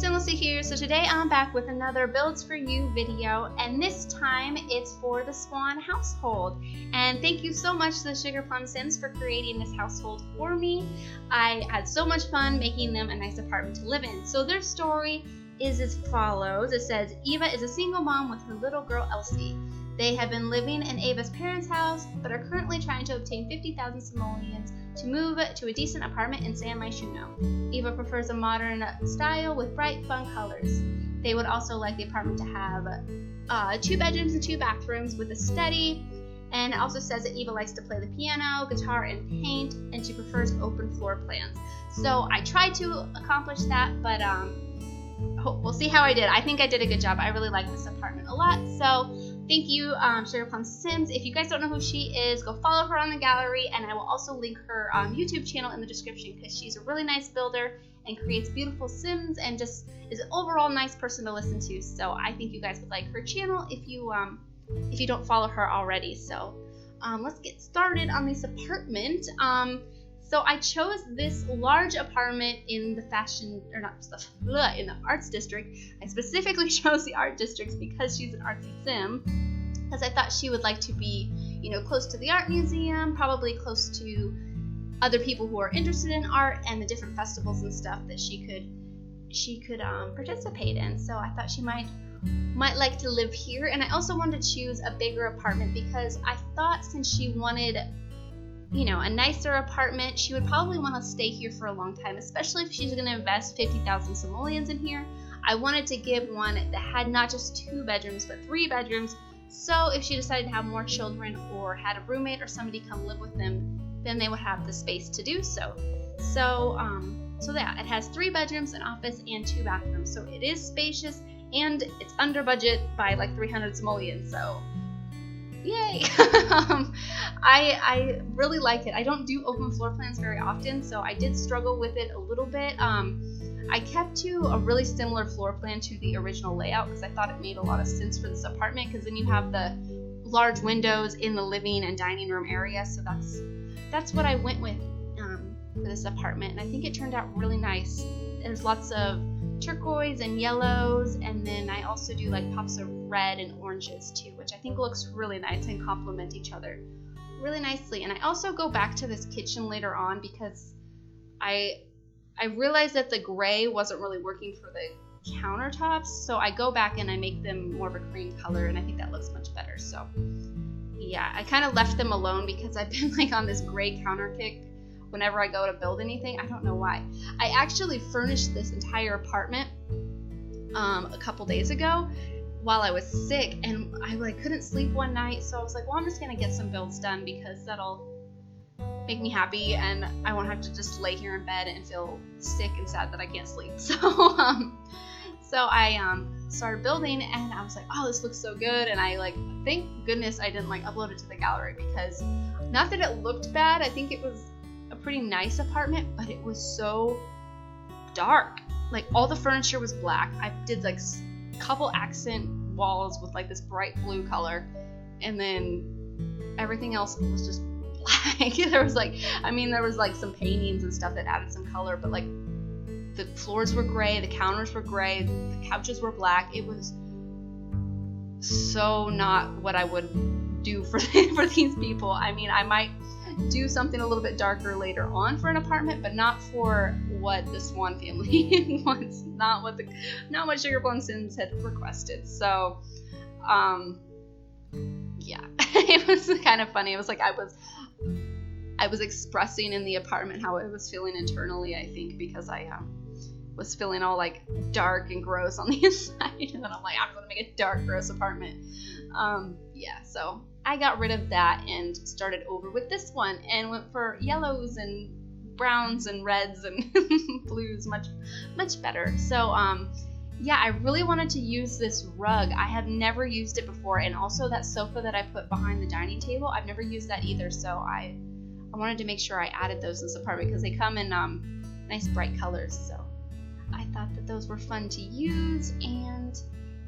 SimLicy here. So today I'm back with another Builds For You video, and this time it's for the Swan household. And thank you so much to the Sugar Plum Sims for creating this household for me. I had so much fun making them a nice apartment to live in. So their story is as follows. It says, Eva is a single mom with her little girl Elsie. They have been living in Eva's parents' house, but are currently trying to obtain 50,000 simoleons to move to a decent apartment in San Myshuno. Eva prefers a modern style with bright, fun colors. They would also like the apartment to have 2 bedrooms and 2 bathrooms with a study. And it also says that Eva likes to play the piano, guitar, and paint, and she prefers open floor plans. So I tried to accomplish that, but we'll see how I did. I think I did a good job. I really like this apartment a lot. So thank you, Sugar Plum Sims. If you guys don't know who she is, go follow her on the gallery, and I will also link her YouTube channel in the description because she's a really nice builder and creates beautiful Sims and just is an overall nice person to listen to. So I think you guys would like her channel if you don't follow her already. So let's get started on this apartment. So I chose this large apartment in the in the arts district. I specifically chose the art districts because she's an artsy sim. Because I thought she would like to be, close to the art museum, probably close to other people who are interested in art and the different festivals and stuff that she could participate in. So I thought she might like to live here. And I also wanted to choose a bigger apartment because I thought since she wanted a nicer apartment, she would probably want to stay here for a long time, especially if she's going to invest 50,000 simoleons in here. I wanted to give one that had not just 2 bedrooms, but 3 bedrooms. So if she decided to have more children or had a roommate or somebody come live with them, then they would have the space to do so. So yeah, it has 3 bedrooms, an office, and 2 bathrooms. So it is spacious, and it's under budget by like 300 simoleons. So yay! I really like it. I don't do open floor plans very often, so I did struggle with it a little bit. I kept to a really similar floor plan to the original layout because I thought it made a lot of sense for this apartment, because then you have the large windows in the living and dining room area. So that's what I went with for this apartment, and I think it turned out really nice. There's lots of turquoise and yellows, and then I also do like pops of red and oranges too, which I think looks really nice and complement each other really nicely. And I also go back to this kitchen later on because I realized that the gray wasn't really working for the countertops, so I go back and I make them more of a cream color, and I think that looks much better. So yeah, I kind of left them alone because I've been like on this gray counter kick whenever I go to build anything. I don't know why. I actually furnished this entire apartment a couple days ago while I was sick, and I couldn't sleep one night, so I was like, well, I'm just gonna get some builds done because that'll make me happy and I won't have to just lay here in bed and feel sick and sad that I can't sleep. So I started building, and I was like, oh, this looks so good. And I thank goodness I didn't upload it to the gallery, because not that it looked bad, I think it was a pretty nice apartment, but it was so dark. All the furniture was black. I did a couple accent walls with this bright blue color, and then everything else was just black. There was some paintings and stuff that added some color, but the floors were gray, the counters were gray, the couches were black. It was so not what I would do for these people. I mean, I might do something a little bit darker later on for an apartment, but not for what the Swan family wants, not what Sugar Plum Sims had requested. So yeah, it was kind of funny. It was I was expressing in the apartment how I was feeling internally, I think, because I was feeling all dark and gross on the inside, and then I'm gonna make a dark, gross apartment. Yeah, so I got rid of that and started over with this one and went for yellows and browns and reds and blues, much better. So yeah, I really wanted to use this rug. I have never used it before, and also that sofa that I put behind the dining table, I've never used that either. So I wanted to make sure I added those in this apartment because they come in nice bright colors. So I thought that those were fun to use. And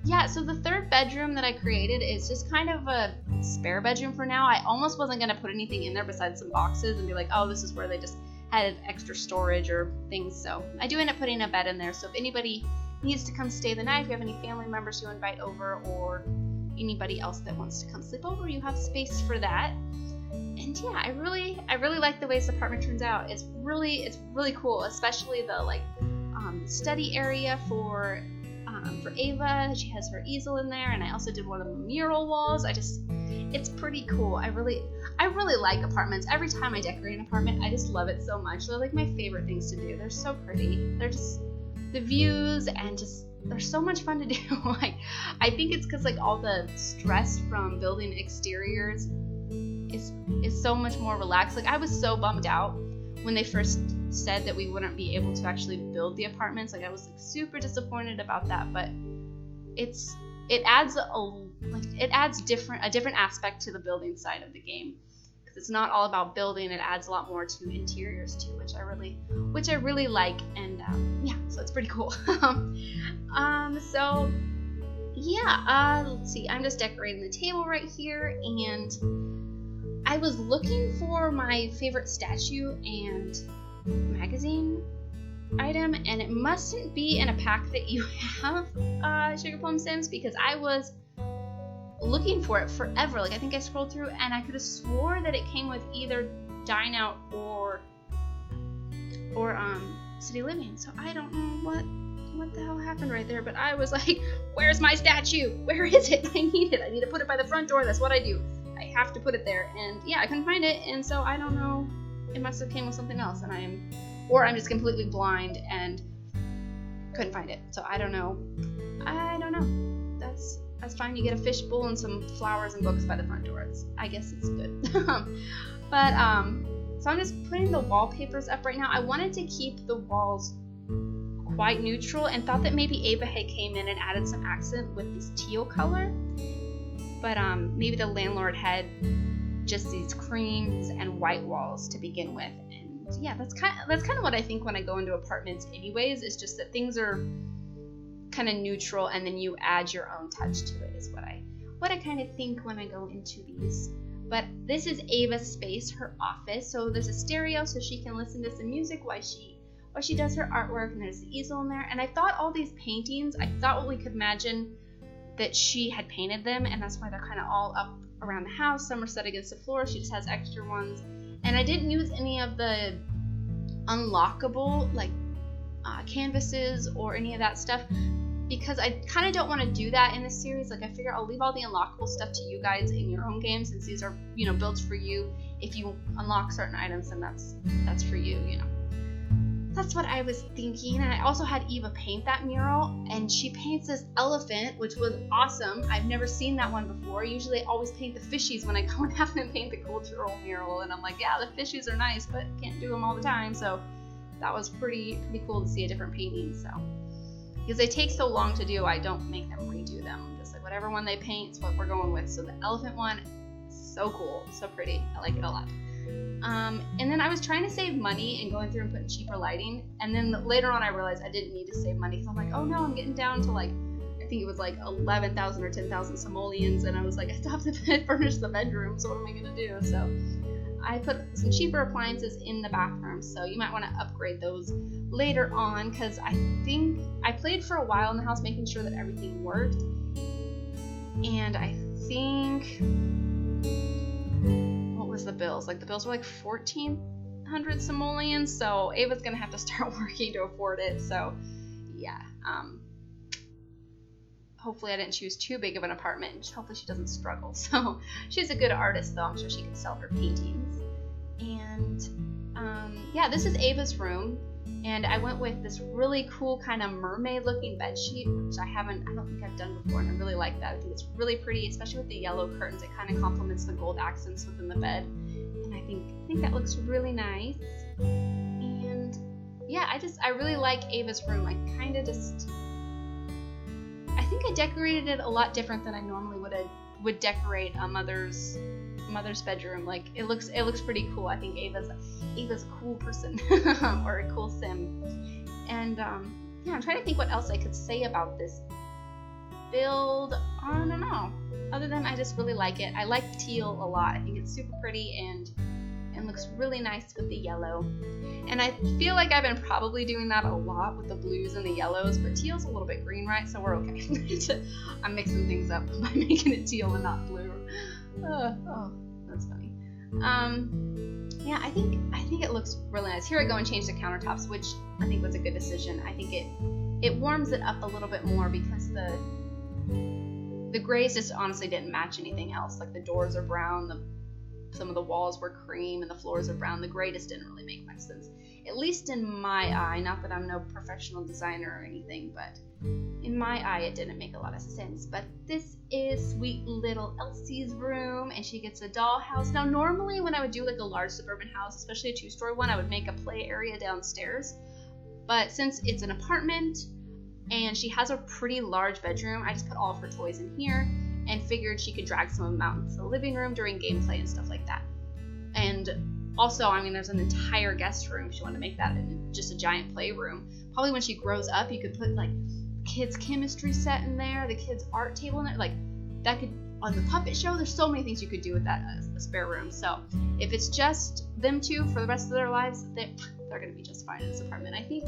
yeah, so the 3rd bedroom that I created is just kind of a spare bedroom for now. I almost wasn't going to put anything in there besides some boxes and be like, oh, this is where they just had extra storage or things. So I do end up putting a bed in there. So if anybody needs to come stay the night, if you have any family members you invite over, or anybody else that wants to come sleep over, you have space for that. And yeah, I really like the way this apartment turns out. It's really cool, especially the study area for Ava. She has her easel in there, and I also did one of the mural walls. It's pretty cool. I really like apartments. Every time I decorate an apartment, I just love it so much. They're like my favorite things to do. They're so pretty. They're just the views, and just they're so much fun to do. Like, I think it's because like all the stress from building exteriors is so much more relaxed. Like, I was so bummed out when they first said that we wouldn't be able to actually build the apartments. Like, I was like super disappointed about that, but it adds a different aspect to the building side of the game, because it's not all about building. It adds a lot more to interiors too, which I really like. And yeah, so it's pretty cool. So yeah, let's see, I'm just decorating the table right here, and I was looking for my favorite statue and magazine item, and it mustn't be in a pack that you have, Sugar Plum Sims, because I was looking for it forever. Like, I think I scrolled through and I could have swore that it came with either Dine Out or City Living. So I don't know what the hell happened right there, but I was like, where's my statue? Where is it? I need to put it by the front door. That's what I do. I have to put it there. And yeah, I couldn't find it, and so I don't know. It must have came with something else, and I'm just completely blind and couldn't find it. So I don't know. That's fine. You get a fishbowl and some flowers and books by the front door. I guess it's good. But so I'm just putting the wallpapers up right now. I wanted to keep the walls quite neutral, and thought that maybe Ava had came in and added some accent with this teal color. But maybe the landlord had just these creams and white walls to begin with. And yeah, that's kind of what I think when I go into apartments anyways. It's just that things are kind of neutral, and then you add your own touch to it, is what I kind of think when I go into these. But this is Ava's space, her office. So there's a stereo so she can listen to some music while she does her artwork, and there's the easel in there. And I thought all these paintings, I thought we could imagine that she had painted them, and that's why they're kind of all up around the house. Some are set against the floor. She just has extra ones. And I didn't use any of the unlockable canvases or any of that stuff, because I kind of don't want to do that in this series. Like, I figure I'll leave all the unlockable stuff to you guys in your own game, since these are, builds for you. If you unlock certain items, then that's for you, That's what I was thinking. And I also had Eva paint that mural, and she paints this elephant, which was awesome. I've never seen that one before. Usually I always paint the fishies when I go and have them paint the cultural mural, and I'm like, yeah, the fishies are nice, but can't do them all the time. So that was pretty cool to see a different painting. So because they take so long to do, I don't make them redo them. I'm just like, whatever one they paint is what we're going with. So the elephant one, so cool, so pretty. I like it a lot. And then I was trying to save money and going through and putting cheaper lighting, and then later on I realized I didn't need to save money, because I'm like, oh no, I'm getting down to I think it was 11,000 or 10,000 simoleons, and I was like, I still have to furnish the bedroom, so what am I gonna do? So I put some cheaper appliances in the bathroom, so you might want to upgrade those later on, because I think I played for a while in the house making sure that everything worked, and I think was the bills. The bills were 1,400 simoleons, so Ava's gonna have to start working to afford it. So yeah, hopefully I didn't choose too big of an apartment. Hopefully she doesn't struggle. So she's a good artist, though. I'm sure she can sell her paintings. And yeah, this is Ava's room, and I went with this really cool kind of mermaid looking bed sheet, which I don't think I've done before, and I really like that. I think it's really pretty, especially with the yellow curtains. It kind of complements the gold accents within the bed, and I think that looks really nice. And yeah, I really like Ava's room. I think I decorated it a lot different than I normally would decorate a mother's bedroom. It looks pretty cool. I think Ava's a cool person or a cool sim. And yeah, I'm trying to think what else I could say about this build. I don't know, other than I just really like it. I like teal a lot. I think it's super pretty and and looks really nice with the yellow. And I feel like I've been probably doing that a lot with the blues and the yellows, but teal's a little bit green, right? So we're okay. I'm mixing things up by making it teal and not blue. Oh, that's funny. Yeah, I think it looks really nice. Here I go and change the countertops, which I think was a good decision. I think it warms it up a little bit more because the grays just honestly didn't match anything else. Like the doors are brown, some of the walls were cream, and the floors are brown. The gray just didn't really make much sense, at least in my eye. Not that I'm no professional designer or anything, but in my eye it didn't make a lot of sense. But this is sweet little Elsie's room, and she gets a dollhouse. Now normally when I would do like a large suburban house, especially a 2-story one, I would make a play area downstairs. But since it's an apartment and she has a pretty large bedroom, I just put all of her toys in here and figured she could drag some of them out into the living room during gameplay and stuff like that. And also, I mean, there's an entire guest room if you want to make that just a giant playroom. Probably when she grows up, you could put like kids' chemistry set in there, the kids' art table in there. Like that could, on the puppet show, there's so many things you could do with that as a spare room. So if it's just them two for the rest of their lives, they're going to be just fine in this apartment. I think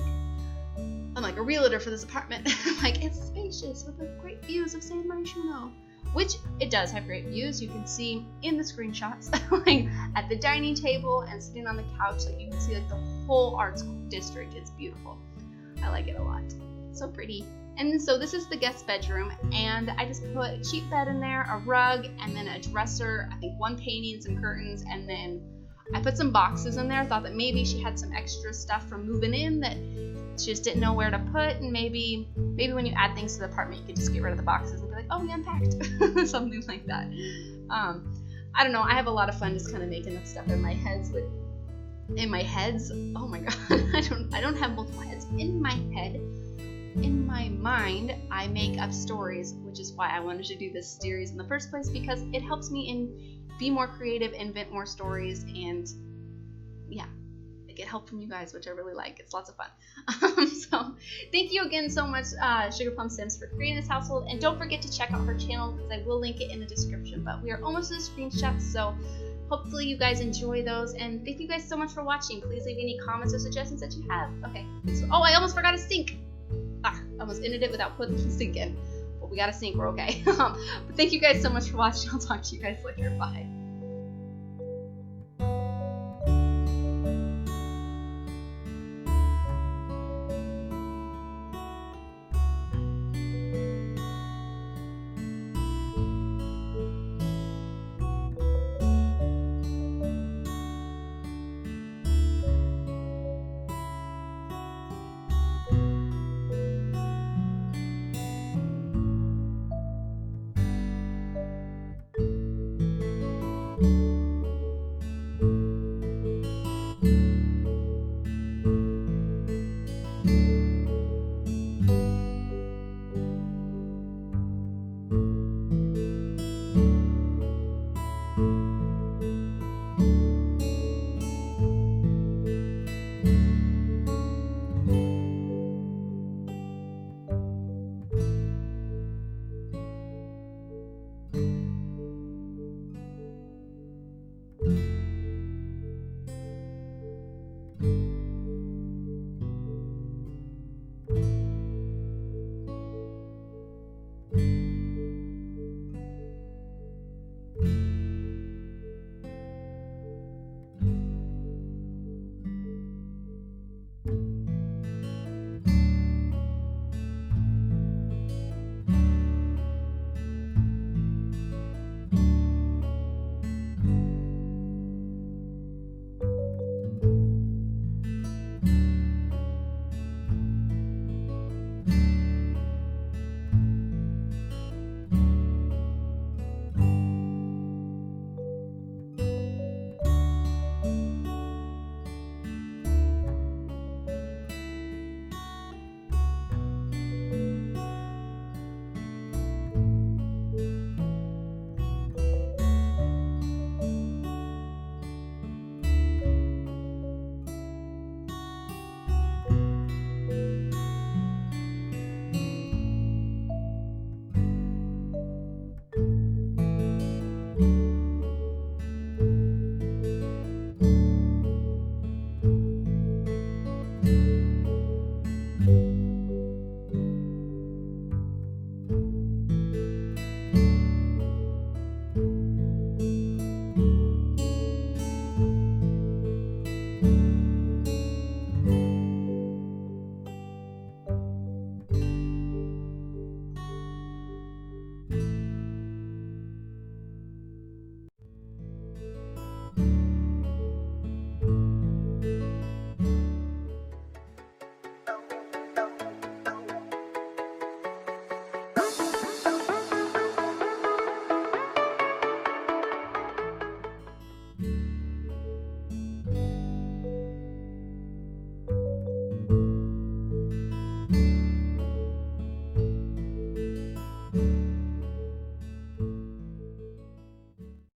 I'm like a realtor for this apartment. Like, it's spacious with great views of SimLicy, which it does have great views. You can see in the screenshots, like at the dining table and sitting on the couch, like you can see like the whole arts district. It's beautiful. I like it a lot. It's so pretty. And so this is the guest bedroom, and I just put a cheap bed in there, a rug, and then a dresser, I think 1 painting, some curtains, and then I put some boxes in there. I thought that maybe she had some extra stuff from moving in that she just didn't know where to put, and maybe when you add things to the apartment, you could just get rid of the boxes and be like, oh, we unpacked. Something like that. I don't know. I have a lot of fun just kind of making up stuff in my heads. Oh my god, I don't have multiple heads. In my head, in my mind, I make up stories, which is why I wanted to do this series in the first place, because it helps me be more creative, invent more stories, and yeah, get help from you guys, which I really like. It's lots of fun. So thank you again so much, Sugar Plum Sims, for creating this household, and don't forget to check out her channel because I will link it in the description. But we are almost to the screenshots, so hopefully you guys enjoy those, and thank you guys so much for watching. Please leave any comments or suggestions that you have. Okay, so, oh, I almost forgot a sink. I almost ended it without putting the sink in, but we got a sink, we're okay. But thank you guys so much for watching. I'll talk to you guys later. Bye.